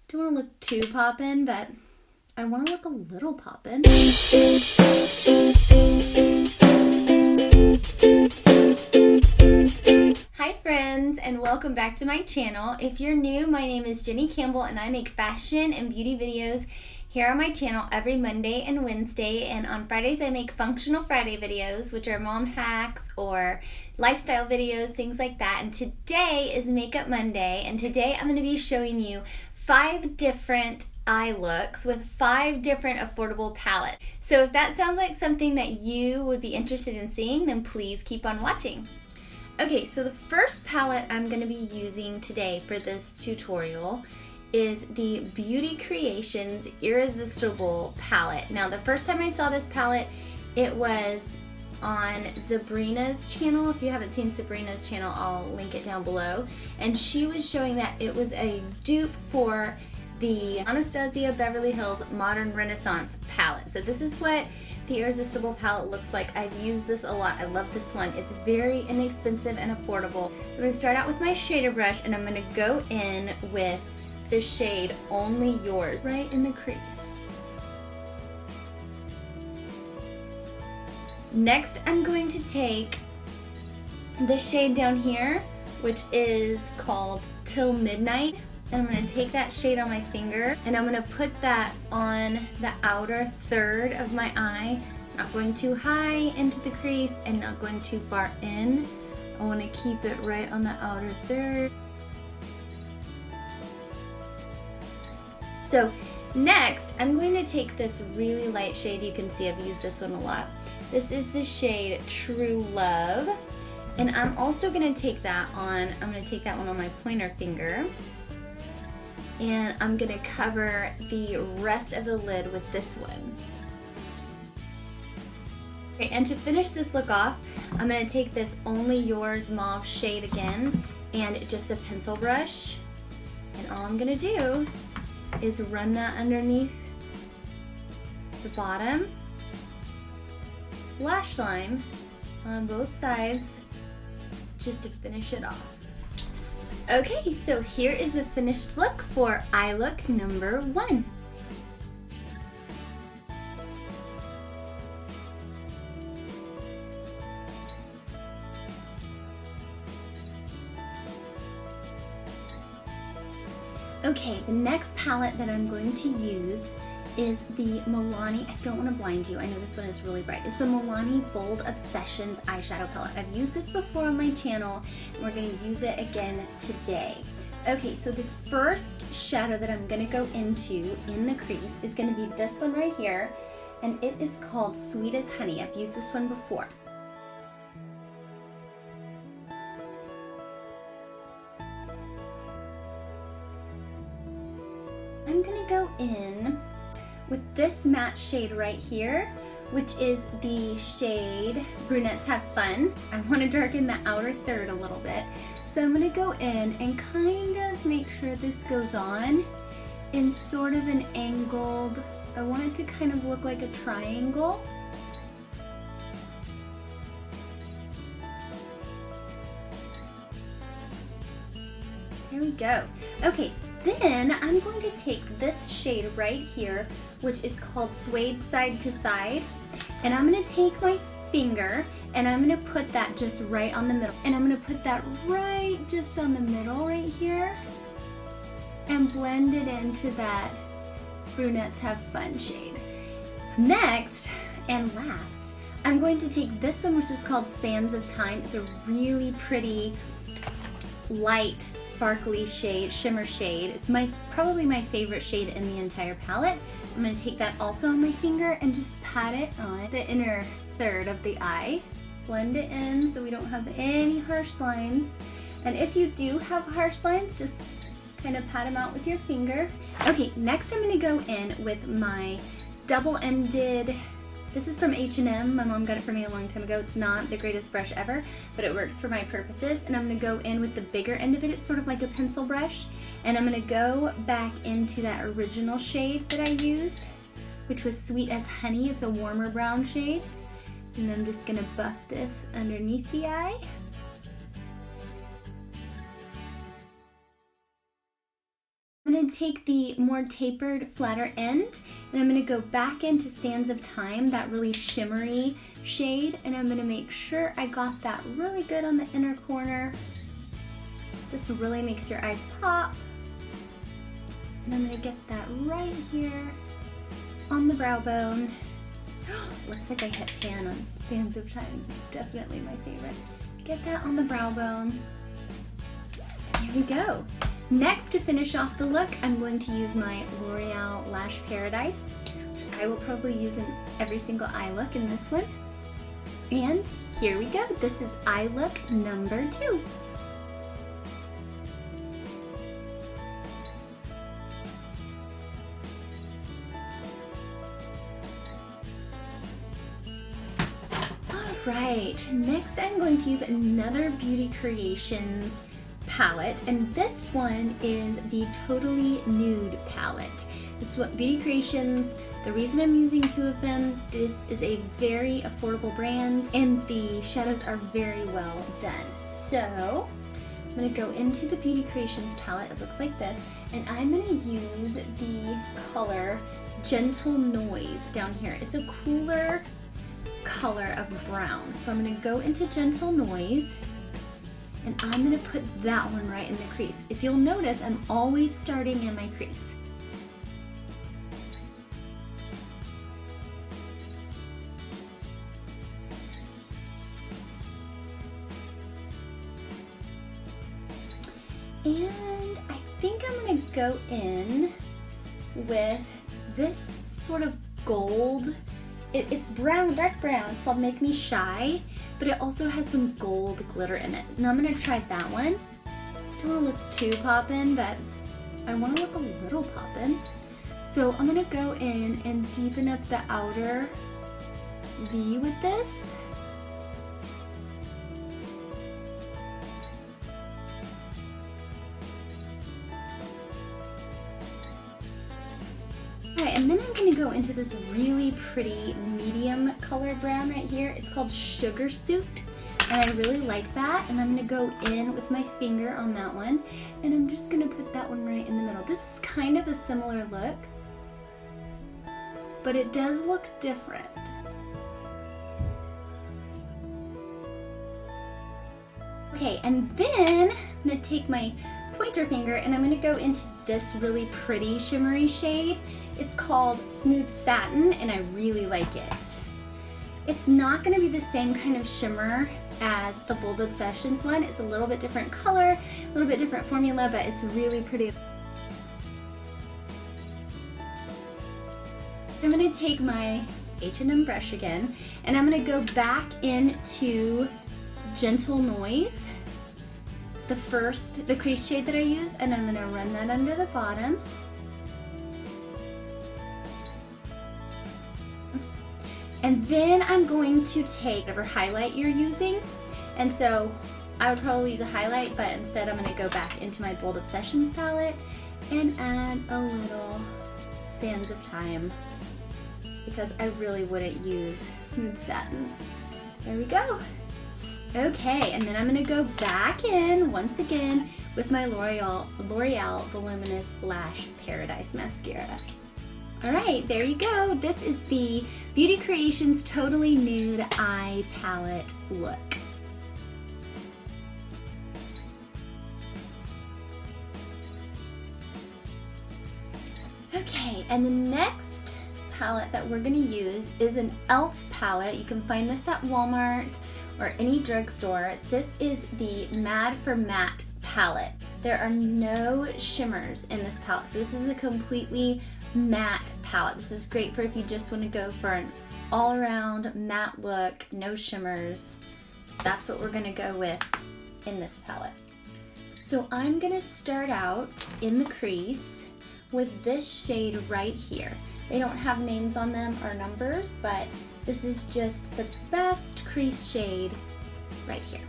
Don't want to look too poppin', but I want to look a little poppin'. Hi friends, and welcome back to my channel. If you're new, my name is Jenny Campbell and I make fashion and beauty videos here on my channel every Monday and Wednesday, and on Fridays I make Functional Friday videos, which are mom hacks or lifestyle videos, things like that. And today is Makeup Monday, and today I'm going to be showing you 5 different eye looks with 5 different affordable palettes. So if that sounds like something that you would be interested in seeing, then please keep on watching. Okay, so the first palette I'm going to be using today for this tutorial is the Beauty Creations Irresistible palette. Now, the first time I saw this palette, it was on Sabrina's channel. If you haven't seen Sabrina's channel, I'll link it down below. And she was showing that it was a dupe for the Anastasia Beverly Hills Modern Renaissance palette. So this is what the Irresistible palette looks like. I've used this a lot. I love this one. It's very inexpensive and affordable. I'm going to start out with my shader brush, and I'm going to go in with the shade Only Yours right in the crease. Next, I'm going to take the shade down here, which is called Till Midnight, and I'm going to take that shade on my finger and I'm going to put that on the outer third of my eye. Not going too high into the crease and not going too far in. I want to keep it right on the outer third. So next, I'm going to take this really light shade. You can see I've used this one a lot. This is the shade True Love. And I'm also going to take that on, I'm going to take that one on my pointer finger. And I'm going to cover the rest of the lid with this one. Okay, and to finish this look off, I'm going to take this Only Yours mauve shade again and just a pencil brush. And all I'm going to do is run that underneath the bottom lash line on both sides just to finish it off. Okay, so here is the finished look for eye look number 1. Okay, the next palette that I'm going to use is the Milani, I don't want to blind you, I know this one is really bright. It's the Milani Bold Obsessions eyeshadow palette. I've used this before on my channel, and we're going to use it again today. Okay, so the first shadow that I'm going to go into in the crease is going to be this one right here, and it is called Sweet as Honey. I've used this one before. I'm going to go in with this matte shade right here, which is the shade Brunettes Have Fun. I want to darken the outer third a little bit. So I'm going to go in and kind of make sure this goes on in sort of an angled, I want it to kind of look like a triangle. There we go. Okay, then I'm going to take this shade right here, which is called Suede Side to Side, and I'm going to take my finger and I'm going to put that just right on the middle, and I'm going to put that right just on the middle right here and blend it into that Brunettes Have Fun shade. Next and last, I'm going to take this one, which is called Sands of Time. It's a really pretty light sparkly shade, shimmer shade. It's probably my favorite shade in the entire palette. I'm going to take that also on my finger and just pat it on the inner third of the eye. Blend it in so we don't have any harsh lines. And if you do have harsh lines, just kind of pat them out with your finger. Okay, next I'm going to go in with my double-ended, this is from H&M. My mom got it for me a long time ago. It's not the greatest brush ever, but it works for my purposes. And I'm going to go in with the bigger end of it. It's sort of like a pencil brush. And I'm going to go back into that original shade that I used, which was Sweet as Honey. It's a warmer brown shade. And I'm just going to buff this underneath the eye. I'm going to take the more tapered, flatter end, and I'm going to go back into Sands of Time, that really shimmery shade, and I'm going to make sure I got that really good on the inner corner. This really makes your eyes pop. And I'm going to get that right here on the brow bone. Looks like I hit fan on Sands of Time. It's definitely my favorite. Get that on the brow bone. Here we go. Next, to finish off the look, I'm going to use my L'Oreal Lash Paradise, which I will probably use in every single eye look in this one. And here we go. This is eye look number 2. Right, next I'm going to use another Beauty Creations palette, and this one is the Totally Nude palette. This is what Beauty Creations, the reason I'm using 2 of them, this is a very affordable brand and the shadows are very well done. So I'm going to go into the Beauty Creations palette, it looks like this, and I'm going to use the color Gentle Noise down here. It's a cooler color of brown. So I'm going to go into Gentle Noise and I'm going to put that one right in the crease. If you'll notice, I'm always starting in my crease. And I think I'm going to go in with this sort of gold. It's brown, dark brown. It's called Make Me Shy, but it also has some gold glitter in it. And I'm going to try that one. Don't want to look too poppin', but I want to look a little poppin'. So I'm going to go in and deepen up the outer V with this. Alright, and then I'm going to go into this really pretty medium color brown right here. It's called Sugar Suit, and I really like that. And I'm going to go in with my finger on that one, and I'm just going to put that one right in the middle. This is kind of a similar look, but it does look different. Okay, and then I'm going to take my pointer finger and I'm going to go into this really pretty shimmery shade. It's called Smooth Satin and I really like it. It's not going to be the same kind of shimmer as the Bold Obsessions one. It's a little bit different color, a little bit different formula, but it's really pretty. I'm going to take my H&M brush again and I'm going to go back into Gentle Noise, the crease shade that I use, and I'm going to run that under the bottom. And then I'm going to take whatever highlight you're using, and so I would probably use a highlight, but instead I'm going to go back into my Bold Obsessions palette and add a little Sands of Time, because I really wouldn't use Smooth Satin. There we go. Okay, and then I'm going to go back in once again with my L'Oreal Voluminous Lash Paradise Mascara. Alright, there you go. This is the Beauty Creations Totally Nude Eye Palette look. Okay, and the next palette that we're going to use is an e.l.f. palette. You can find this at Walmart or any drugstore. This is the Mad for Matte palette. There are no shimmers in this palette, so this is a completely matte palette. This is great for if you just want to go for an all-around matte look, no shimmers. That's what we're going to go with in this palette. So I'm going to start out in the crease with this shade right here. They don't have names on them or numbers, but this is just the best crease shade right here.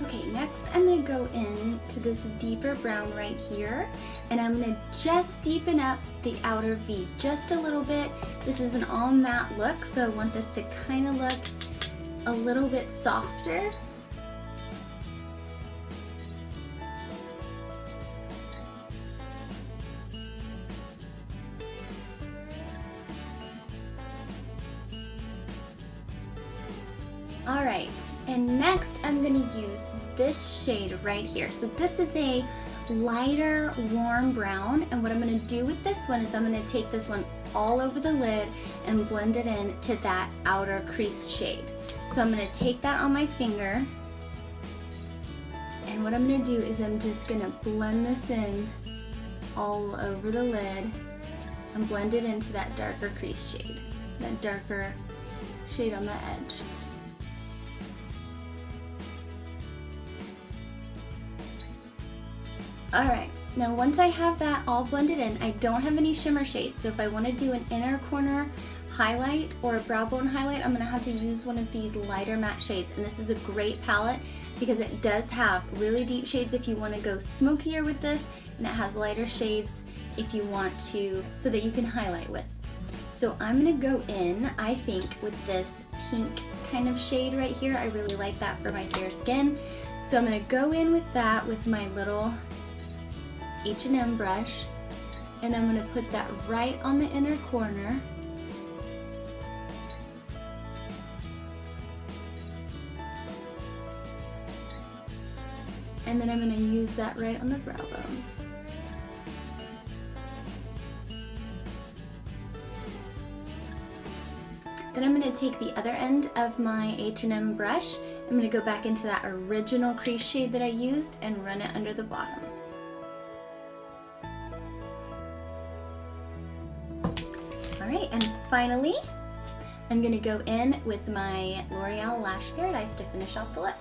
Okay, next I'm going to go in to this deeper brown right here, and I'm gonna just deepen up the outer V just a little bit. This is an all matte look, so I want this to kind of look a little bit softer. Alright, and next I'm going to use this shade right here. So this is a lighter warm brown, and what I'm going to do with this one is I'm going to take this one all over the lid and blend it in to that outer crease shade. So I'm going to take that on my finger, and what I'm going to do is I'm just going to blend this in all over the lid and blend it into that darker crease shade, that darker shade on the edge. Alright, now once I have that all blended in, I don't have any shimmer shades, so if I want to do an inner corner highlight or a brow bone highlight, I'm going to have to use one of these lighter matte shades, and this is a great palette because it does have really deep shades if you want to go smokier with this, and it has lighter shades if you want to, so that you can highlight with. So I'm going to go in, I think, with this pink kind of shade right here. I really like that for my fair skin. So I'm going to go in with that with my little H&M brush, and I'm going to put that right on the inner corner. And then I'm going to use that right on the brow bone. Then I'm going to take the other end of my H&M brush. I'm going to go back into that original crease shade that I used and run it under the bottom. Alright, and finally, I'm going to go in with my L'Oreal Lash Paradise to finish off the look.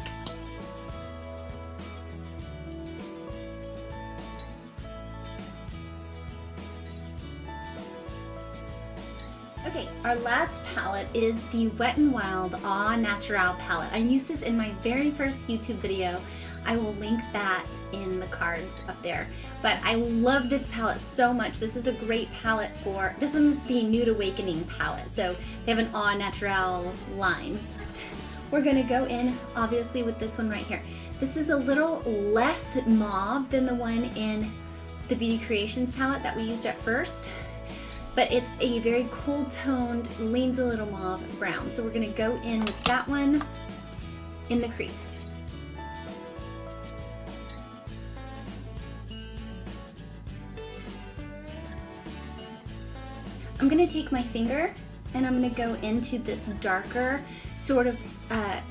Okay, our last palette is the Wet n Wild Au Naturel palette. I used this in my very first YouTube video. I will link that in the cards up there. But I love this palette so much. This is a great palette for, this one's the Nude Awakening palette. So they have an Au Naturel line. We're gonna go in, obviously, with this one right here. This is a little less mauve than the one in the Beauty Creations palette that we used at first. But it's a very cool toned, leans a little mauve brown. So we're gonna go in with that one in the crease. I'm gonna take my finger and I'm gonna go into this darker sort of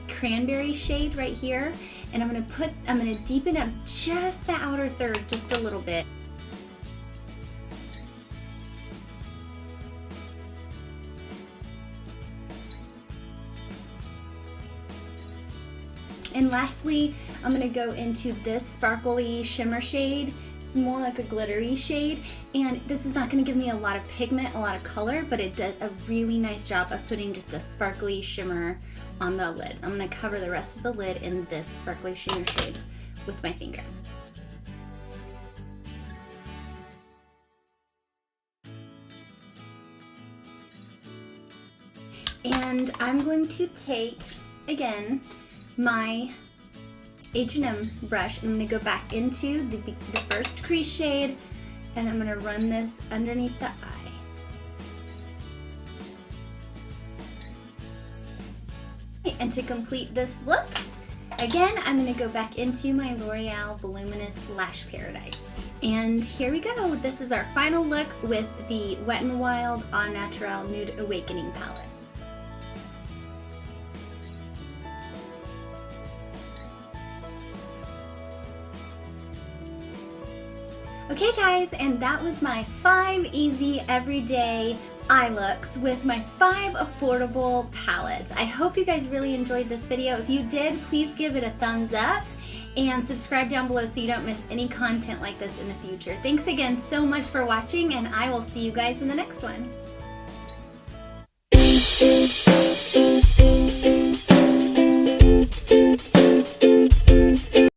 cranberry shade right here, and I'm gonna deepen up just the outer third just a little bit. And lastly, I'm gonna go into this sparkly shimmer shade. It's more like a glittery shade, and this is not gonna give me a lot of pigment, a lot of color, but it does a really nice job of putting just a sparkly shimmer on the lid. I'm gonna cover the rest of the lid in this sparkly shimmer shade with my finger. And I'm going to take, again, my H&M brush, and I'm going to go back into the first crease shade, and I'm going to run this underneath the eye. And to complete this look, again, I'm going to go back into my L'Oreal Voluminous Lash Paradise. And here we go. This is our final look with the Wet n Wild Au Naturel Nude Awakening palette. Okay guys, and that was my 5 easy everyday eye looks with my 5 affordable palettes. I hope you guys really enjoyed this video. If you did, please give it a thumbs up and subscribe down below so you don't miss any content like this in the future. Thanks again so much for watching, and I will see you guys in the next one.